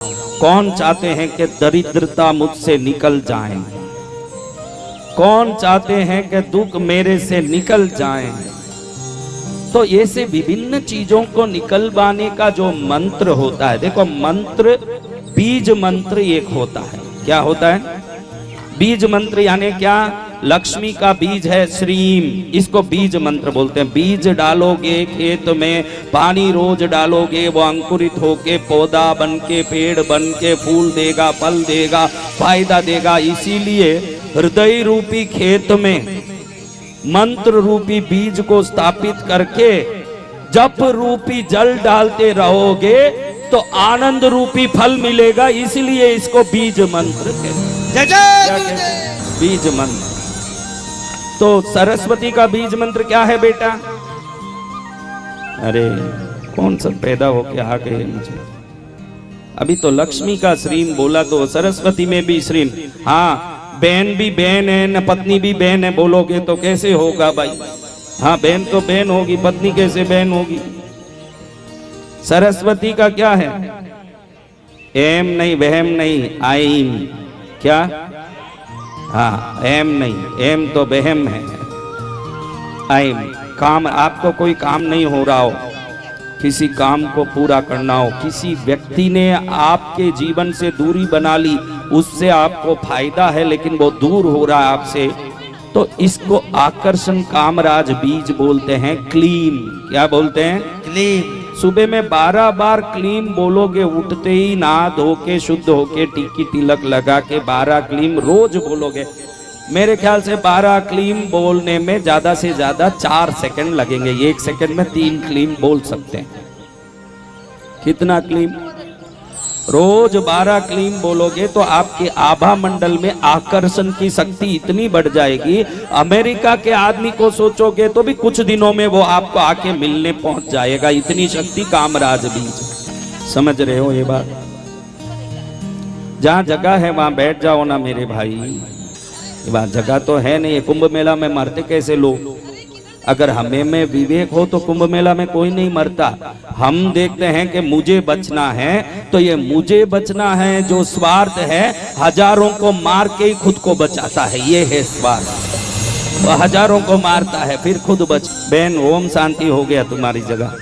कौन चाहते हैं कि दरिद्रता मुझसे निकल जाए? कौन चाहते हैं कि दुख मेरे से निकल जाए? तो ऐसे विभिन्न चीजों को निकलवाने का जो मंत्र होता है, देखो मंत्र, बीज मंत्र एक होता है। क्या होता है? बीज मंत्र यानी क्या? लक्ष्मी का बीज है श्रीम, इसको बीज मंत्र बोलते हैं। बीज डालोगे खेत में, पानी रोज डालोगे, वो अंकुरित होके पौधा बन के, पेड़ बन के, फूल देगा, फल देगा, फायदा देगा। इसीलिए हृदय रूपी खेत में मंत्र रूपी बीज को स्थापित करके जप रूपी जल डालते रहोगे तो आनंद रूपी फल मिलेगा। इसलिए इसको बीज मंत्र कहते हैं। बीज मंत्र। तो सरस्वती का बीज मंत्र क्या है बेटा? अरे कौन सब पैदा होके आ गए मुझे? अभी तो लक्ष्मी का श्रीम बोला, तो सरस्वती में भी श्रीम। हाँ, बहन भी बहन है न पत्नी भी बहन है बोलोगे तो कैसे होगा भाई? हाँ, बहन तो बहन होगी, पत्नी कैसे बहन होगी? सरस्वती का क्या है? एम नहीं, वहम नहीं, आईम। क्या? हाँ, एम नहीं, एम तो बहम है। आईम काम, आपको कोई काम नहीं हो रहा हो, किसी काम को पूरा करना हो, किसी व्यक्ति ने आपके जीवन से दूरी बना ली, उससे आपको फायदा है लेकिन वो दूर हो रहा है आपसे, तो इसको आकर्षण कामराज बीज बोलते हैं। क्लीम। क्या बोलते हैं? क्लीम। सुबह में 12 बार क्लीम बोलोगे, उठते ही नहा धो के शुद्ध होके टिक्की तिलक लगा के 12 क्लीम रोज बोलोगे। मेरे ख्याल से 12 क्लीम बोलने में ज्यादा से ज्यादा 4 सेकंड लगेंगे। 1 सेकंड में 3 क्लीम बोल सकते हैं। कितना क्लीम? रोज 12 क्लीम बोलोगे तो आपके आभा मंडल में आकर्षण की शक्ति इतनी बढ़ जाएगी, अमेरिका के आदमी को सोचोगे तो भी कुछ दिनों में वो आपको आके मिलने पहुंच जाएगा। इतनी शक्ति कामराज बीज। समझ रहे हो ये बात? जहां जगह है वहां बैठ जाओ ना मेरे भाई। ये बात जगह तो है नहीं। कुंभ मेला में मरते कैसे लोग? अगर हमें में विवेक हो तो कुंभ मेला में कोई नहीं मरता। हम देखते हैं कि मुझे बचना है, तो ये मुझे बचना है जो स्वार्थ है, हजारों को मार के ही खुद को बचाता है। ये है स्वार्थ। वो हजारों को मारता है फिर खुद बच। बहन ओम शांति हो गया तुम्हारी जगह।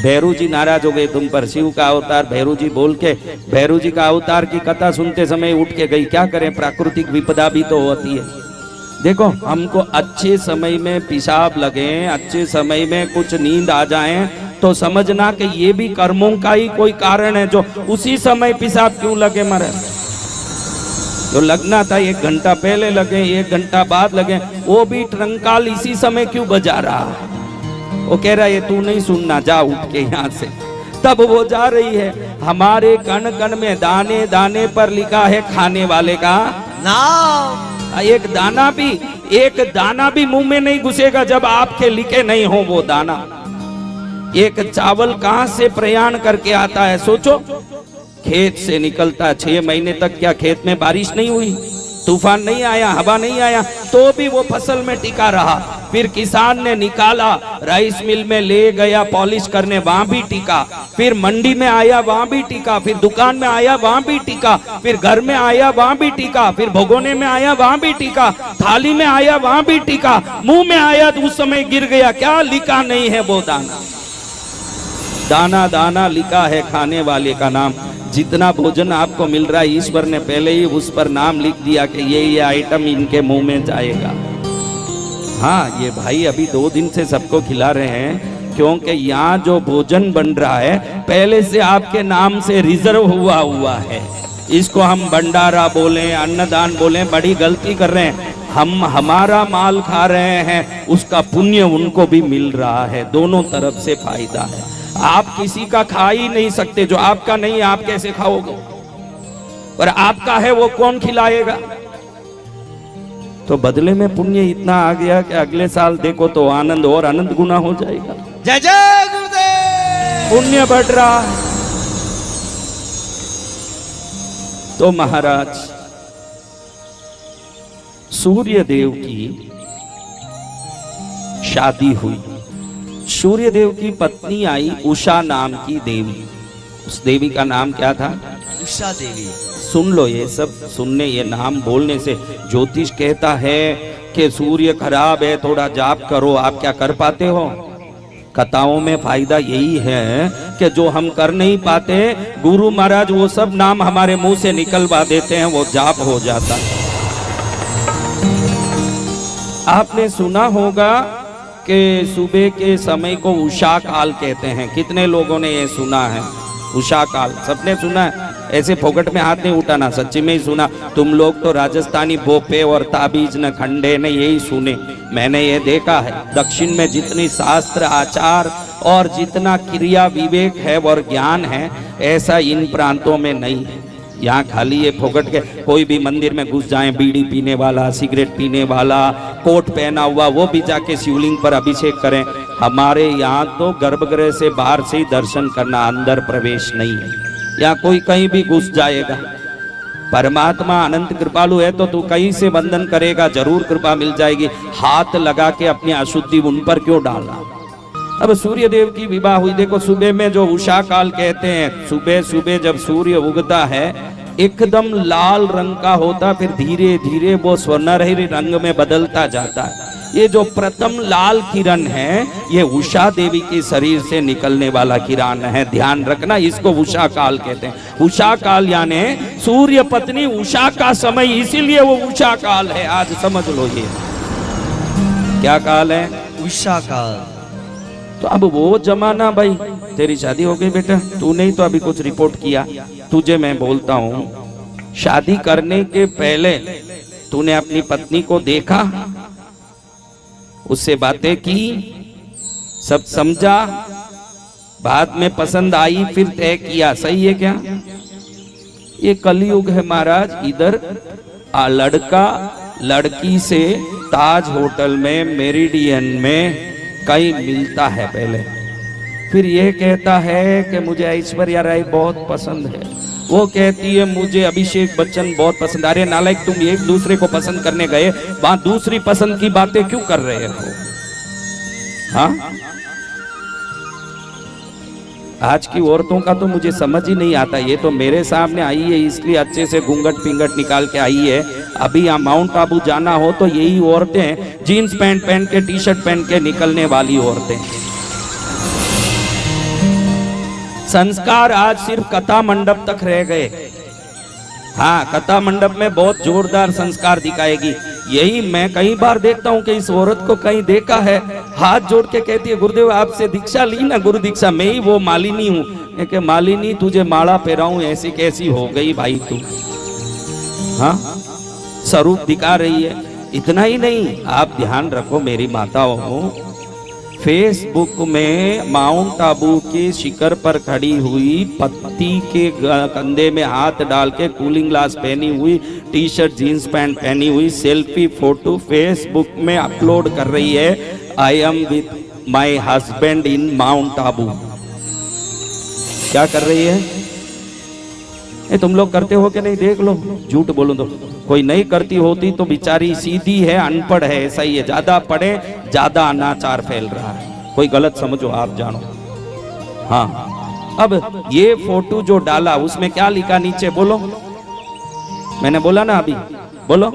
भैरू जी नाराज हो गए तुम पर। शिव का अवतार भैरू जी बोल के, भैरू जी का अवतार की कथा सुनते समय उठ के गई। क्या करें, प्राकृतिक विपदा भी तो होती है। देखो, हमको अच्छे समय में पेशाब लगे, अच्छे समय में कुछ नींद आ जाए तो समझना कि ये भी कर्मों का ही कोई कारण है। जो उसी समय पेशाब क्यों लगे मरे? जो लगना था 1 घंटा पहले लगे, 1 घंटा बाद लगे, वो भी ट्रंकाल इसी समय क्यों बजा रहा? वो कह रहा है तू नहीं सुनना, जा उठ के यहाँ से। तब वो जा रही है। हमारे कण कण में दाने दाने पर लिखा है खाने वाले का नाम। एक दाना भी मुंह में नहीं घुसेगा जब आपके लिखे नहीं हो वो दाना। एक चावल कहां से प्रयाण करके आता है सोचो? खेत से निकलता है। 6 महीने तक क्या खेत में बारिश नहीं हुई, तूफान नहीं आया, हवा नहीं आया, तो भी वो फसल में टिका रहा। फिर किसान ने निकाला, राइस मिल में ले गया पॉलिश करने, वहां भी टिका। फिर मंडी में आया, वहां भी टिका। फिर दुकान में आया, वहां भी टिका। फिर घर में आया, वहां भी टिका। फिर भगोने में आया, वहां भी टिका। थाली में आया, वहां भी टिका। मुंह में आया तो उस समय गिर गया। क्या लिखा नहीं है वो दाना? दाना दाना लिखा है खाने वाले का नाम। जितना भोजन आपको मिल रहा है, ईश्वर ने पहले ही उस पर नाम लिख दिया कि ये आइटम इनके मुंह में जाएगा। हाँ, ये भाई अभी 2 दिन से सबको खिला रहे हैं, क्योंकि यहाँ जो भोजन बन रहा है पहले से आपके नाम से रिजर्व हुआ है। इसको हम भंडारा बोले, अन्नदान बोले, बड़ी गलती कर रहे हैं। हम हमारा माल खा रहे हैं, उसका पुण्य उनको भी मिल रहा है। दोनों तरफ से फायदा है। आप किसी का खा ही नहीं सकते, जो आपका नहीं है आप कैसे खाओगे? और आपका है वो कौन खिलाएगा? तो बदले में पुण्य इतना आ गया कि अगले साल देखो तो आनंद और अनंत गुना हो जाएगा। जय जय गुरुदेव। पुण्य बढ़ रहा है। तो महाराज सूर्य देव की शादी हुई। सूर्य देव की पत्नी आई उषा नाम की देवी। उस देवी का नाम क्या था? उषा देवी। सुन लो, ये सब सुनने, ये नाम बोलने से ज्योतिष कहता है कि सूर्य खराब है, थोड़ा जाप करो। आप क्या कर पाते हो? कथाओं में फायदा यही है कि जो हम कर नहीं पाते, गुरु महाराज वो सब नाम हमारे मुंह से निकलवा देते हैं, वो जाप हो जाता है। आपने सुना होगा कि सुबह के समय को उषा काल कहते हैं। कितने लोगों ने ये सुना है? उषा काल सबने सुना है? ऐसे फोकट में हाथ नहीं उठाना, सच्ची में ही सुना। तुम लोग तो राजस्थानी भोपे और ताबीज न खंडे ने यही सुने। मैंने ये देखा है, दक्षिण में जितनी शास्त्र आचार और जितना क्रिया विवेक है और ज्ञान है, ऐसा इन प्रांतों में नहीं है। यहाँ खाली ये फोकट के कोई भी मंदिर में घुस जाए, बीड़ी पीने वाला, सिगरेट पीने वाला, कोट पहना हुआ, वो भी जाके शिवलिंग पर अभिषेक करें। हमारे यहाँ तो गर्भगृह से बाहर से ही दर्शन करना, अंदर प्रवेश नहीं है। यहाँ कोई कहीं भी घुस जाएगा। परमात्मा अनंत कृपालु है तो तू कहीं से बंधन करेगा, जरूर कृपा मिल जाएगी। हाथ लगा के अपनी अशुद्धि उन पर क्यों डालना? अब सूर्य देव की विवाह हुई। देखो, सुबह में जो उषा काल कहते हैं, सुबह सुबह जब सूर्य उगता है एकदम लाल रंग का होता, फिर धीरे धीरे वो स्वर्णरही रंग में बदलता जाता है। ये जो प्रथम लाल किरण है, ये उषा देवी के शरीर से निकलने वाला किरण है। ध्यान रखना, इसको उषा काल कहते हैं। उषा काल यानी सूर्य पत्नी उषा का समय, इसीलिए वो उषा काल है। आज समझ लो, ये क्या काल है? उषा काल। तो अब वो जमाना, भाई तेरी शादी हो गई बेटा, तूने ही तो अभी कुछ रिपोर्ट किया। तुझे मैं बोलता हूँ, शादी करने के पहले तूने अपनी पत्नी को देखा, उससे बातें की, सब समझा, बाद में पसंद आई, फिर तय किया। सही है क्या? ये कलयुग है महाराज। इधर लड़का लड़की से ताज होटल में, मेरिडियन में कहीं मिलता है पहले, फिर ये कहता है कि मुझे ऐश्वर्या राय बहुत पसंद है, वो कहती है मुझे अभिषेक बच्चन बहुत पसंद। अरे नालायक, तुम एक दूसरे को पसंद करने गए, वहां दूसरी पसंद की बातें क्यों कर रहे हो? हाँ, आज की औरतों का तो मुझे समझ ही नहीं आता। ये तो मेरे सामने आई है इसलिए अच्छे से घूंघट पिंगट निकाल के आई है। अभी यहाँ माउंट आबू जाना हो तो यही औरतें जीन्स पैंट पहन के, टी शर्ट पहन के निकलने वाली औरतें। संस्कार आज सिर्फ कथा मंडप तक रह गए। हाँ, कथा मंडप में बहुत जोरदार संस्कार दिखाएगी। यही मैं कई बार देखता हूँ कि इस औरत को कहीं देखा है, हाथ जोड़ के कहती है गुरुदेव आपसे दीक्षा ली ना, गुरु दीक्षा। मैं ही वो मालिनी हूँ कि मालिनी तुझे माला पहराऊं, ऐसी कैसी हो गई भाई तू? हाँ, स्वरूप दिखा रही है। इतना ही नहीं, आप ध्यान रखो मेरी माताओं, फेसबुक में माउंट आबू के शिखर पर खड़ी हुई, पत्ती के कंधे में हाथ डाल के, कूलिंग ग्लास पहनी हुई, टी शर्ट जीन्स पैंट पहनी हुई, सेल्फी फोटो फेसबुक में अपलोड कर रही है, I am with my husband in mount Abu. क्या कर रही है? ये तुम लोग करते हो कि नहीं? देख लो, झूठ बोलो तो कोई नहीं करती होती तो बेचारी सीधी है, अनपढ़ है, ऐसा ही है। ज्यादा पढ़े ज्यादा अनाचार फैल रहा है। कोई गलत समझो, आप जानो। हाँ, अब ये फोटो जो डाला उसमें क्या लिखा नीचे बोलो? मैंने बोला ना अभी, बोलो।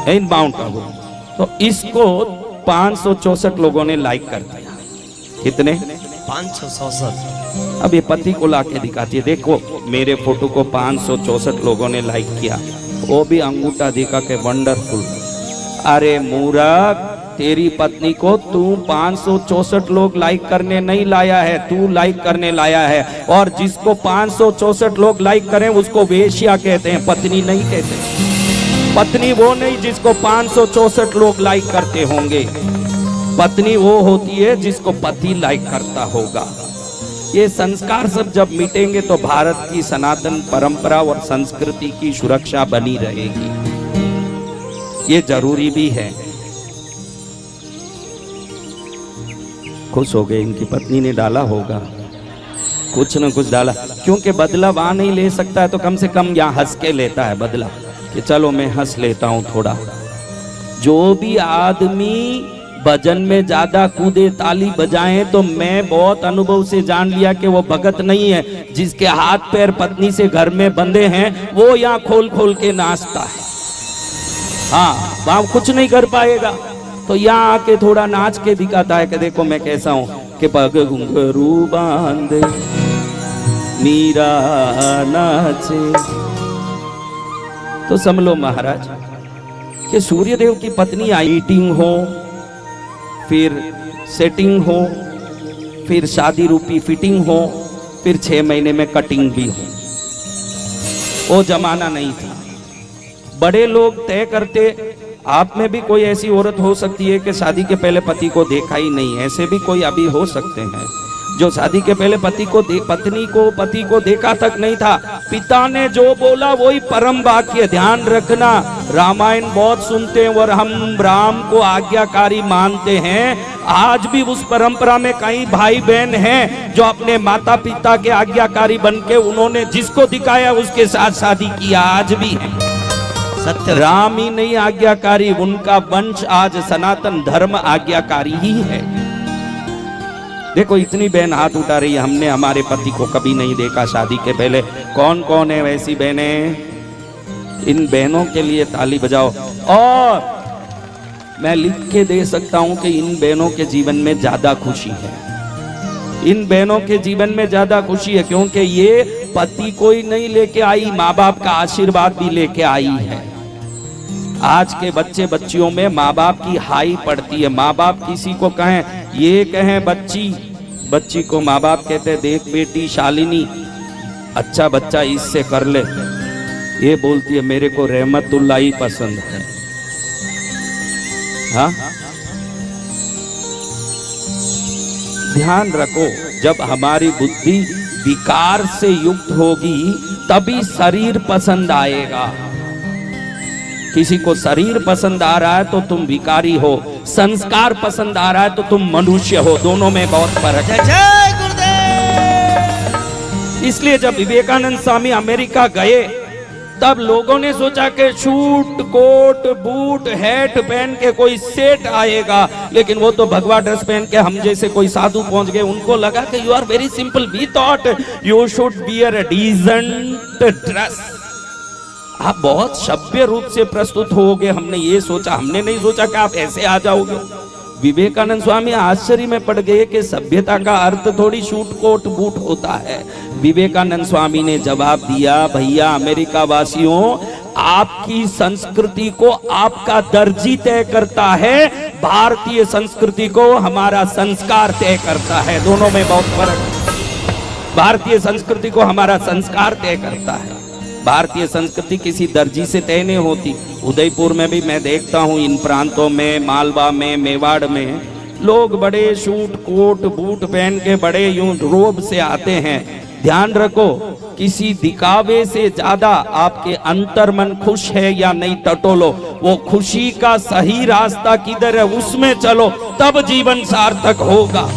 इन माउंट आबू। तो इसको 564 लोगों ने लाइक कर दिया। कितने? 564। अब ये पति को लाके दिखाती है, देखो मेरे फोटो को 564 लोगों ने लाइक किया, वो भी अंगूठा दिखा के वंडरफुल। अरे मूर्ख, तेरी पत्नी को तू 564 लोग लाइक करने नहीं लाया है, तू लाइक करने लाया है। और जिसको 564 लोग लाइक करें उसको वेश्या कहते हैं, पत्नी नहीं कहते। पत्नी वो नहीं जिसको 564 लोग लाइक करते होंगे, पत्नी वो होती है जिसको पति लाइक करता होगा। ये संस्कार सब जब मिटेंगे तो भारत की सनातन परंपरा और संस्कृति की सुरक्षा बनी रहेगी। ये जरूरी भी है। खुश हो गए, इनकी पत्नी ने डाला होगा, कुछ न कुछ डाला, क्योंकि बदला वहां नहीं ले सकता है तो कम से कम यहाँ हंस के लेता है बदला, कि चलो मैं हंस लेता हूं थोड़ा। जो भी आदमी भजन में ज्यादा कूदे ताली बजाएं तो मैं बहुत अनुभव से जान लिया कि वो भगत नहीं है। जिसके हाथ पैर पत्नी से घर में बंधे हैं वो यहाँ खोल खोल के नाचता है। हाँ, वहां कुछ नहीं कर पाएगा, तो यहाँ आके थोड़ा नाच के दिखाता है कि देखो मैं कैसा हूं, कि पग घुंघरू बांधे मीरा नाचे। तो समझ लो महाराज कि सूर्यदेव की पत्नी मीटिंग हो, फिर सेटिंग हो, फिर शादी रूपी फिटिंग हो, फिर 6 महीने में कटिंग भी हो। वो जमाना नहीं था। बड़े लोग तय करते। आप में भी कोई ऐसी औरत हो सकती है कि शादी के पहले पति को देखा ही नहीं, ऐसे भी कोई अभी हो सकते हैं जो शादी के पहले पति को देखा तक नहीं था। पिता ने जो बोला वही परम वाक्य। ध्यान रखना, रामायण बहुत सुनते हैं और हम राम को आज्ञाकारी मानते हैं। आज भी उस परंपरा में कई भाई बहन हैं जो अपने माता पिता के आज्ञाकारी बनके उन्होंने जिसको दिखाया उसके साथ शादी किया, आज भी है। सत्य। राम ही नहीं आज्ञाकारी, उनका वंश आज सनातन धर्म आज्ञाकारी ही है। देखो इतनी बहन हाथ उठा रही है, हमने हमारे पति को कभी नहीं देखा शादी के पहले। कौन कौन है वैसी बहनें? इन बहनों के लिए ताली बजाओ। और मैं लिख के दे सकता हूं कि इन बहनों के जीवन में ज्यादा खुशी है। इन बहनों के जीवन में ज्यादा खुशी है क्योंकि ये पति कोई नहीं लेके आई, माँ बाप का आशीर्वाद भी लेके आई है। आज के बच्चे बच्चियों में माँ बाप की हाई पड़ती है। माँ बाप किसी को कहें, ये कहें बच्ची को माँ बाप कहते देख बेटी शालिनी अच्छा बच्चा इससे कर ले, ये बोलती है मेरे को रहमतुल्लाह ही पसंद है। हाँ, ध्यान रखो, जब हमारी बुद्धि विकार से युक्त होगी तभी शरीर पसंद आएगा। किसी को शरीर पसंद आ रहा है तो तुम विकारी हो, संस्कार पसंद आ रहा है तो तुम मनुष्य हो, दोनों में बहुत फर्क है। जय गुरुदेव। इसलिए जब विवेकानंद स्वामी अमेरिका गए तब लोगों ने सोचा कि शूट कोट बूट हैट पहन के कोई सेठ आएगा, लेकिन वो तो भगवा ड्रेस पहन के हम जैसे कोई साधु पहुंच गए। उनको लगा कि you are very simple, we thought you should wear a decent dress. आप बहुत सभ्य रूप से प्रस्तुत होगे, हमने ये सोचा, हमने नहीं सोचा कि आप ऐसे आ जाओगे। विवेकानंद स्वामी आश्चर्य में पड़ गए कि सभ्यता का अर्थ थोड़ी शूट कोट बूट होता है। विवेकानंद स्वामी ने जवाब दिया, भैया अमेरिका वासियों, आपकी संस्कृति को आपका दर्जी तय करता है, भारतीय संस्कृति को हमारा संस्कार तय करता है। दोनों में बहुत फर्क है। भारतीय संस्कृति को हमारा संस्कार तय करता है। भारतीय संस्कृति किसी दर्जी से तय नहीं होती। उदयपुर में भी मैं देखता हूँ, इन प्रांतों में, मालवा में, मेवाड़ में लोग बड़े शूट कोट बूट पहन के बड़े यूं रोब से आते हैं। ध्यान रखो, किसी दिखावे से ज्यादा आपके अंतर मन खुश है या नहीं टटोलो। वो खुशी का सही रास्ता किधर है उसमें चलो, तब जीवन सार्थक होगा।